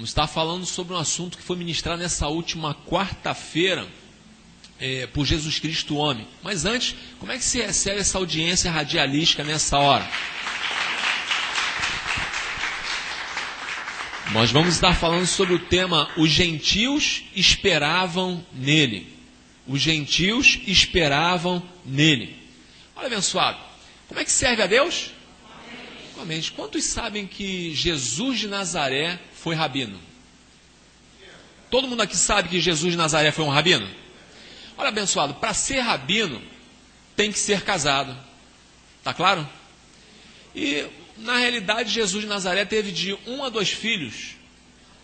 Vamos estar falando sobre um assunto que foi ministrado nessa última quarta-feira por Jesus Cristo, o homem. Mas antes, como é que se recebe essa audiência radialística nessa hora? Nós vamos estar falando sobre o tema os gentios esperavam nele. Os gentios esperavam nele. Olha, abençoado, como é que serve a Deus? Amém. Quantos sabem que Jesus de Nazaré foi rabino? Todo mundo aqui sabe que Jesus de Nazaré foi um rabino? Olha, abençoado, para ser rabino tem que ser casado. Tá claro? E na realidade Jesus de Nazaré teve de 1 a 2 filhos.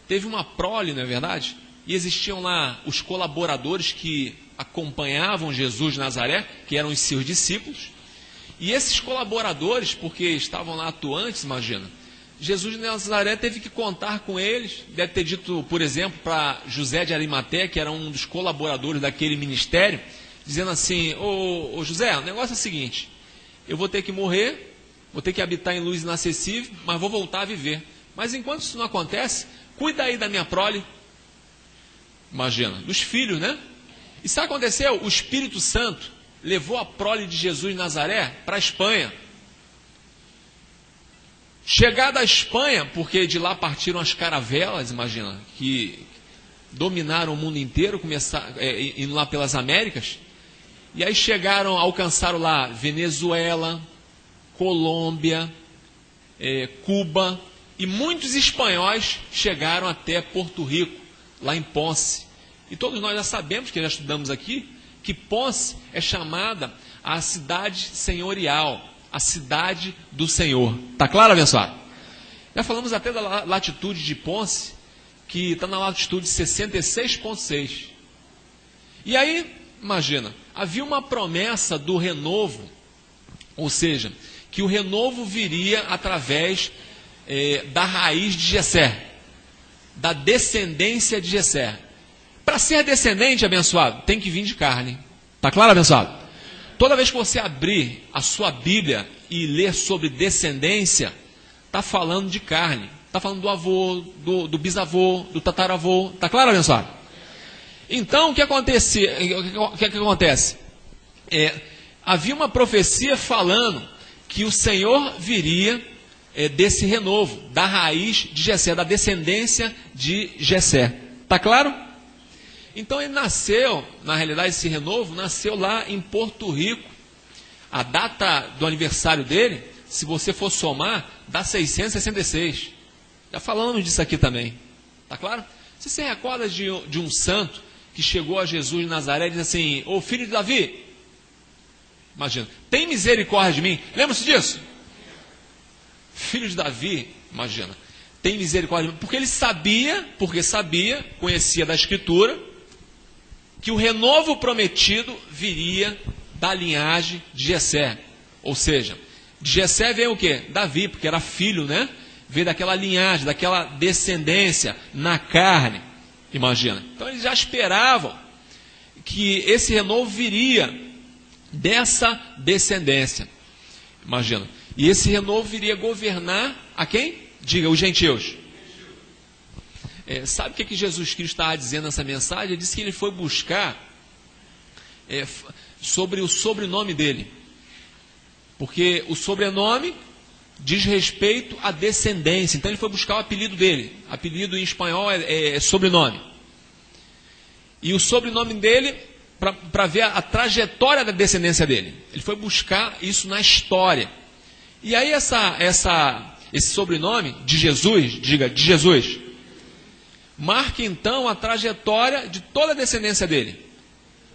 Teve uma prole, não é verdade? E existiam lá os colaboradores que acompanhavam Jesus de Nazaré, que eram os seus discípulos. E esses colaboradores, porque estavam lá atuantes, imagina, Jesus de Nazaré teve que contar com eles. Deve ter dito, por exemplo, para José de Arimateia, que era um dos colaboradores daquele ministério, dizendo assim: ô José, o negócio é o seguinte, eu vou ter que morrer, vou ter que habitar em luz inacessível, mas vou voltar a viver. Mas enquanto isso não acontece, cuida aí da minha prole. Imagina, dos filhos, né? E sabe o que aconteceu? O Espírito Santo levou a prole de Jesus de Nazaré para a Espanha. Chegada à Espanha, porque de lá partiram as caravelas, imagina, que dominaram o mundo inteiro, indo lá pelas Américas, e aí alcançaram lá Venezuela, Colômbia, Cuba, e muitos espanhóis chegaram até Porto Rico, lá em Ponce. E todos nós já sabemos, que já estudamos aqui, que Ponce é chamada a cidade senhorial, a cidade do Senhor. Está claro, abençoado? Já falamos até da latitude de Ponce, que está na latitude 66,6. E aí, imagina, havia uma promessa do renovo, ou seja, que o renovo viria através da raiz de Jessé, da descendência de Jessé. Para ser descendente, abençoado, tem que vir de carne. Está claro, abençoado? Toda vez que você abrir a sua Bíblia e ler sobre descendência, está falando de carne. Está falando do avô, do bisavô, do tataravô. Está claro, abençoado? Então, o que acontece? Havia uma profecia falando que o Senhor viria desse renovo, da raiz de Jessé, da descendência de Jessé. Está claro? Então ele nasceu, na realidade esse renovo, nasceu lá em Porto Rico. A data do aniversário dele, se você for somar, dá 666. Já falamos disso aqui também. Está claro? Você se recorda de um santo que chegou a Jesus de Nazaré e disse assim: ô filho de Davi, imagina, tem misericórdia de mim. Lembra-se disso? Filho de Davi, imagina, tem misericórdia de mim. Porque ele sabia, conhecia da Escritura, que o renovo prometido viria da linhagem de Jessé. Ou seja, de Jessé veio o quê? Davi, porque era filho, né? Veio daquela linhagem, daquela descendência na carne. Imagina. Então eles já esperavam que esse renovo viria dessa descendência. Imagina. E esse renovo viria governar a quem? Diga, os gentios. Sabe o que Jesus Cristo estava dizendo nessa mensagem? Ele disse que ele foi buscar sobre o sobrenome dele. Porque o sobrenome diz respeito à descendência. Então ele foi buscar o apelido dele. Apelido em espanhol é sobrenome. E o sobrenome dele, para ver a trajetória da descendência dele. Ele foi buscar isso na história. E aí esse sobrenome de Jesus, diga, de Jesus, marca então a trajetória de toda a descendência dele,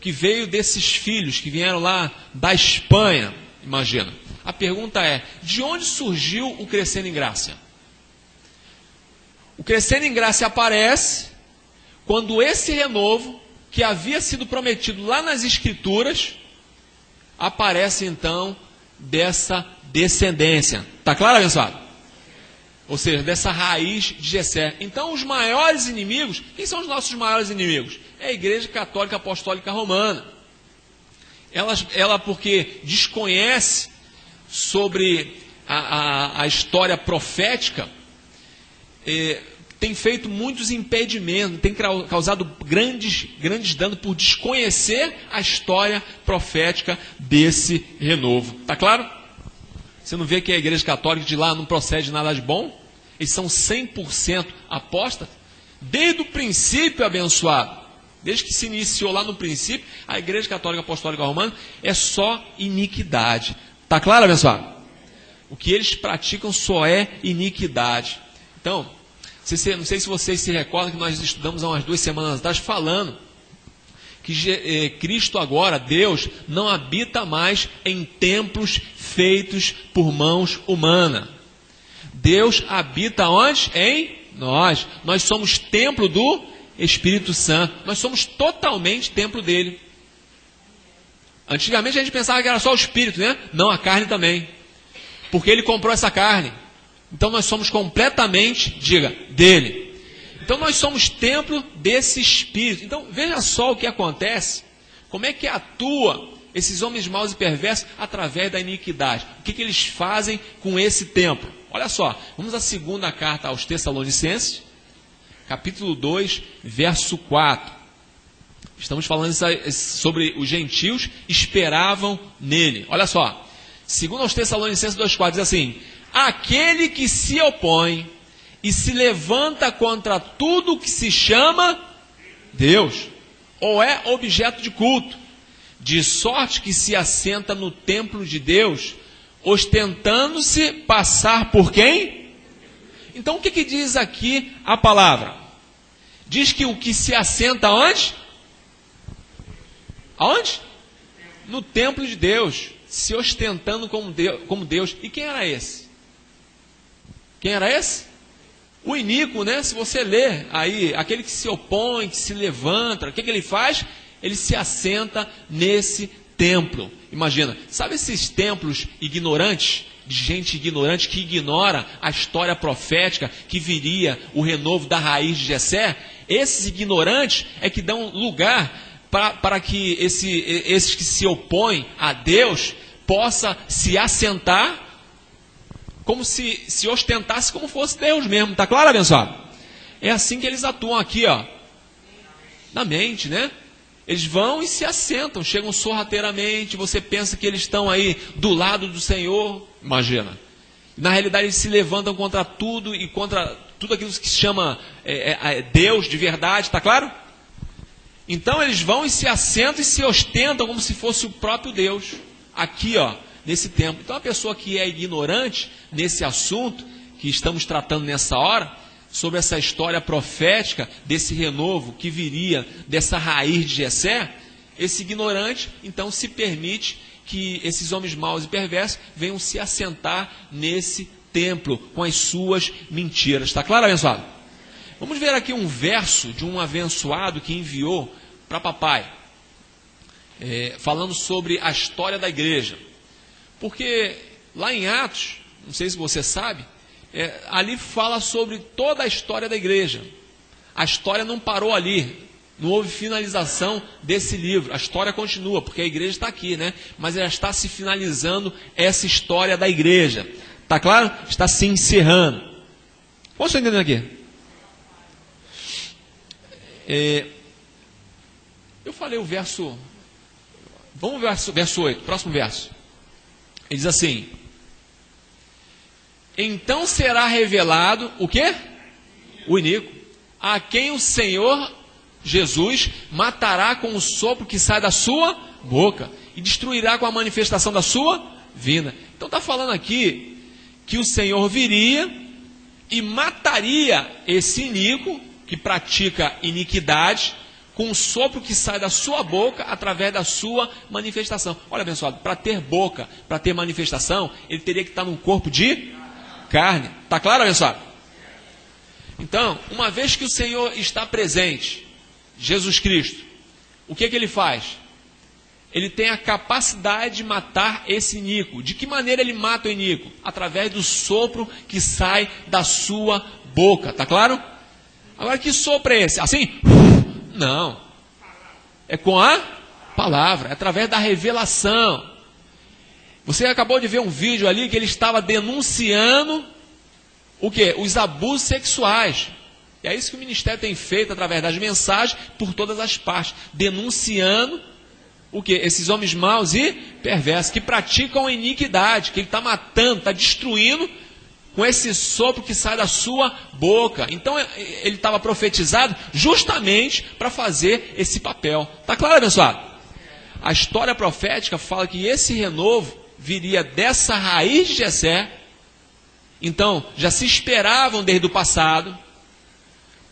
que veio desses filhos que vieram lá da Espanha, imagina. A pergunta é, de onde surgiu o Crescendo em Graça? O Crescendo em Graça aparece quando esse renovo, que havia sido prometido lá nas Escrituras, aparece então dessa descendência. Está claro, abençoado? Ou seja, dessa raiz de Jessé. Então os maiores inimigos, quem são os nossos maiores inimigos? É a Igreja Católica Apostólica Romana. Ela porque desconhece sobre a história profética, tem feito muitos impedimentos, tem causado grandes danos por desconhecer a história profética desse renovo. Está claro? Você não vê que a Igreja Católica de lá não procede nada de bom? Eles são 100% apóstatas. Desde o princípio, abençoado, desde que se iniciou lá no princípio, a Igreja Católica Apostólica Romana é só iniquidade. Está claro, abençoado? O que eles praticam só é iniquidade. Então, não sei se vocês se recordam que nós estudamos há umas 2 semanas atrás falando que Cristo agora, Deus, não habita mais em templos feitos por mãos humanas. Deus habita onde? Em nós. Nós somos templo do Espírito Santo. Nós somos totalmente templo dele. Antigamente a gente pensava que era só o Espírito, né? Não, a carne também. Porque ele comprou essa carne. Então nós somos completamente, diga, dele. Então nós somos templo desse Espírito. Então veja só o que acontece. Como é que atua esses homens maus e perversos através da iniquidade? O que eles fazem com esse templo? Olha só, vamos à segunda carta aos Tessalonicenses, capítulo 2, verso 4. Estamos falando sobre os gentios esperavam nele. Olha só, segundo aos Tessalonicenses 2,4 diz assim: aquele que se opõe e se levanta contra tudo que se chama Deus, ou é objeto de culto, de sorte que se assenta no templo de Deus, ostentando-se passar por quem? Então o que diz aqui a palavra? Diz que o que se assenta onde? Aonde? No templo de Deus, se ostentando como Deus. E quem era esse? Quem era esse? O iníquo, né? Se você ler aí, aquele que se opõe, que se levanta, o que ele faz? Ele se assenta nesse templo. Imagina, sabe esses templos ignorantes, de gente ignorante que ignora a história profética que viria o renovo da raiz de Jessé? Esses ignorantes é que dão lugar para que esses que se opõem a Deus possa se assentar como se ostentasse como fosse Deus mesmo. Está claro, abençoado? É assim que eles atuam aqui, ó, na mente, né? Eles vão e se assentam, chegam sorrateiramente, você pensa que eles estão aí do lado do Senhor, imagina. Na realidade eles se levantam contra tudo e contra tudo aquilo que se chama Deus de verdade, está claro? Então eles vão e se assentam e se ostentam como se fosse o próprio Deus, aqui ó, nesse templo. Então a pessoa que é ignorante nesse assunto que estamos tratando nessa hora, sobre essa história profética desse renovo que viria dessa raiz de Jessé, esse ignorante então se permite que esses homens maus e perversos venham se assentar nesse templo com as suas mentiras. Está claro, abençoado? Vamos ver aqui um verso de um abençoado que enviou para papai, falando sobre a história da igreja. Porque lá em Atos, não sei se você sabe, ali fala sobre toda a história da igreja. A história não parou ali, não houve finalização desse livro. A história continua, porque a igreja está aqui, né? Mas ela está se finalizando essa história da igreja. Está claro? Está se encerrando. Posso entender aqui? Eu falei o verso. Vamos ver o verso 8, próximo verso. Ele diz assim: então será revelado o quê? O iníquo, a quem o Senhor Jesus matará com o sopro que sai da sua boca e destruirá com a manifestação da sua vinda. Então está falando aqui que o Senhor viria e mataria esse iníquo que pratica iniquidade com o sopro que sai da sua boca através da sua manifestação. Olha, abençoado, para ter boca, para ter manifestação, ele teria que estar num corpo de carne. Está claro, abençoado? Então, uma vez que o Senhor está presente, Jesus Cristo, o que ele faz? Ele tem a capacidade de matar esse iníquo. De que maneira ele mata o iníquo? Através do sopro que sai da sua boca. Está claro? Agora, que sopro é esse? Assim? Não. É com a palavra, é através da revelação. Você acabou de ver um vídeo ali que ele estava denunciando o quê? Os abusos sexuais. E é isso que o ministério tem feito através das mensagens por todas as partes, denunciando o quê? Esses homens maus e perversos, que praticam a iniquidade, que ele está matando, está destruindo com esse sopro que sai da sua boca. Então ele estava profetizado justamente para fazer esse papel. Está claro, abençoado? A história profética fala que esse renovo viria dessa raiz de Jessé. Então, já se esperavam desde o passado.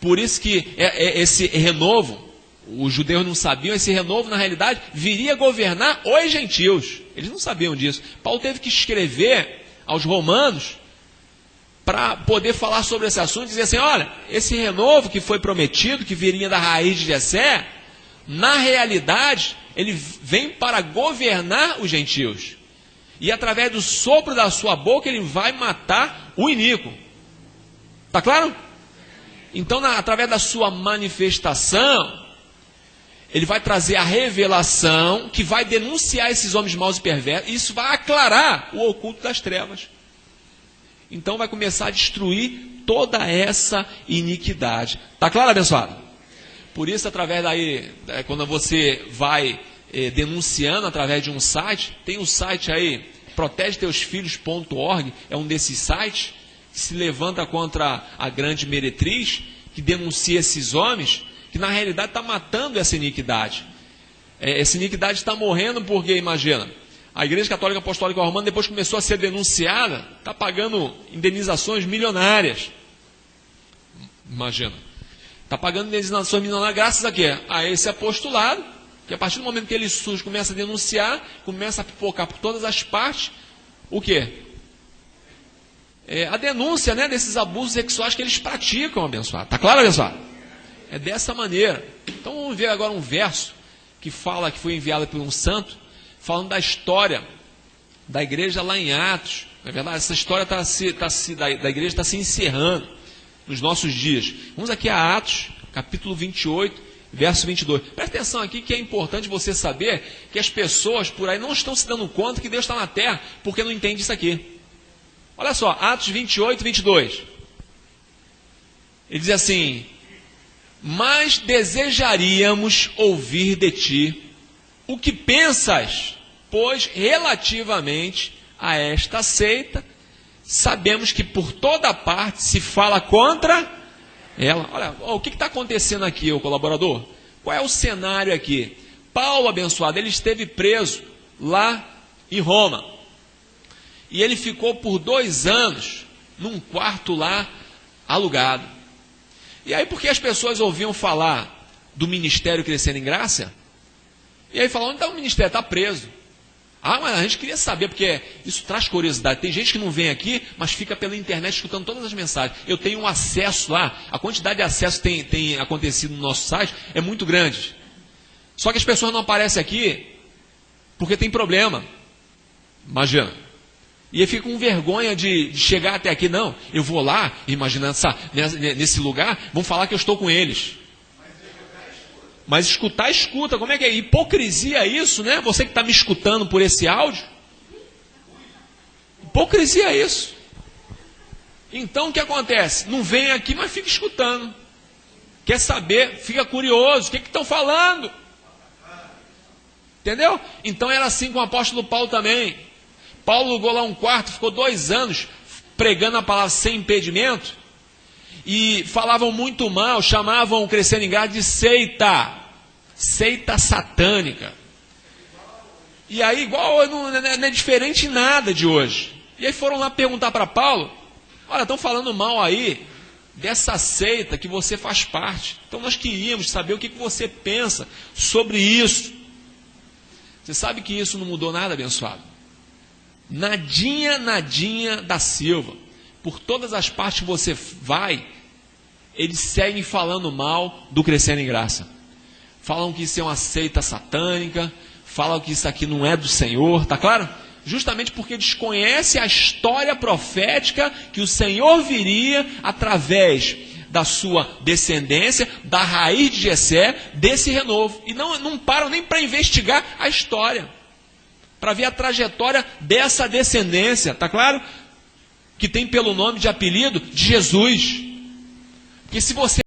Por isso que esse renovo, os judeus não sabiam, esse renovo na realidade viria governar os gentios. Eles não sabiam disso. Paulo teve que escrever aos romanos para poder falar sobre esse assunto e dizer assim, olha, esse renovo que foi prometido, que viria da raiz de Jessé, na realidade, ele vem para governar os gentios. E através do sopro da sua boca, ele vai matar o iníquo. Está claro? Então, através da sua manifestação, ele vai trazer a revelação que vai denunciar esses homens maus e perversos. E isso vai aclarar o oculto das trevas. Então vai começar a destruir toda essa iniquidade. Está claro, abençoado? Por isso, através daí, quando você vai denunciando através de um site, tem um site aí, protegeteusfilhos.org, é um desses sites que se levanta contra a grande meretriz, que denuncia esses homens, que na realidade está matando essa iniquidade. Essa iniquidade está morrendo porque, imagina, a Igreja Católica Apostólica Romana, depois que começou a ser denunciada, está pagando indenizações milionárias. Imagina. Está pagando indenizações milionárias graças a quê? A esse apostolado, que a partir do momento que ele surge, começa a denunciar, começa a pipocar por todas as partes, o quê? A denúncia, né, desses abusos sexuais que eles praticam, abençoado. Está claro, abençoado? É dessa maneira. Então vamos ver agora um verso que fala, que foi enviado por um santo, falando da história da igreja lá em Atos. Na verdade, essa história da igreja está se encerrando nos nossos dias. Vamos aqui a Atos, capítulo 28, verso 22. Presta atenção aqui que é importante você saber que as pessoas por aí não estão se dando conta que Deus está na terra, porque não entende isso aqui. Olha só, Atos 28, 22. Ele diz assim: mas desejaríamos ouvir de ti o que pensas, pois relativamente a esta seita, sabemos que por toda parte se fala contra ela. Olha, o que está acontecendo aqui, ô colaborador? Qual é o cenário aqui? Paulo, abençoado, ele esteve preso lá em Roma. E ele ficou por 2 anos num quarto lá alugado. E aí, porque as pessoas ouviam falar do ministério Crescendo em Graça, e aí falavam, então o ministério está preso. Ah, mas a gente queria saber, porque isso traz curiosidade. Tem gente que não vem aqui, mas fica pela internet escutando todas as mensagens. Eu tenho um acesso lá, a quantidade de acesso que tem acontecido no nosso site é muito grande. Só que as pessoas não aparecem aqui porque tem problema. Imagina. E aí fica com vergonha de chegar até aqui. Não, eu vou lá, imaginando nesse lugar, vão falar que eu estou com eles. Mas escutar, escuta. Como é que é? Hipocrisia isso, né? Você que está me escutando por esse áudio. Hipocrisia é isso. Então o que acontece? Não vem aqui, mas fica escutando. Quer saber, fica curioso. O que estão falando? Entendeu? Então era assim com o apóstolo Paulo também. Paulo alugou lá um quarto, ficou 2 anos pregando a palavra sem impedimento. E falavam muito mal, chamavam o Crescendo em Graça de seita satânica. E aí, igual, não é diferente em nada de hoje. E aí foram lá perguntar para Paulo, olha, estão falando mal aí dessa seita que você faz parte. Então nós queríamos saber o que você pensa sobre isso. Você sabe que isso não mudou nada, abençoado? Nadinha da Silva. Por todas as partes que você vai, eles seguem falando mal do Crescendo em Graça. Falam que isso é uma seita satânica, falam que isso aqui não é do Senhor, tá claro? Justamente porque desconhecem a história profética que o Senhor viria através da sua descendência, da raiz de Jessé, desse renovo. E não param nem para investigar a história, para ver a trajetória dessa descendência, tá claro? Que tem pelo nome de apelido de Jesus. Porque se você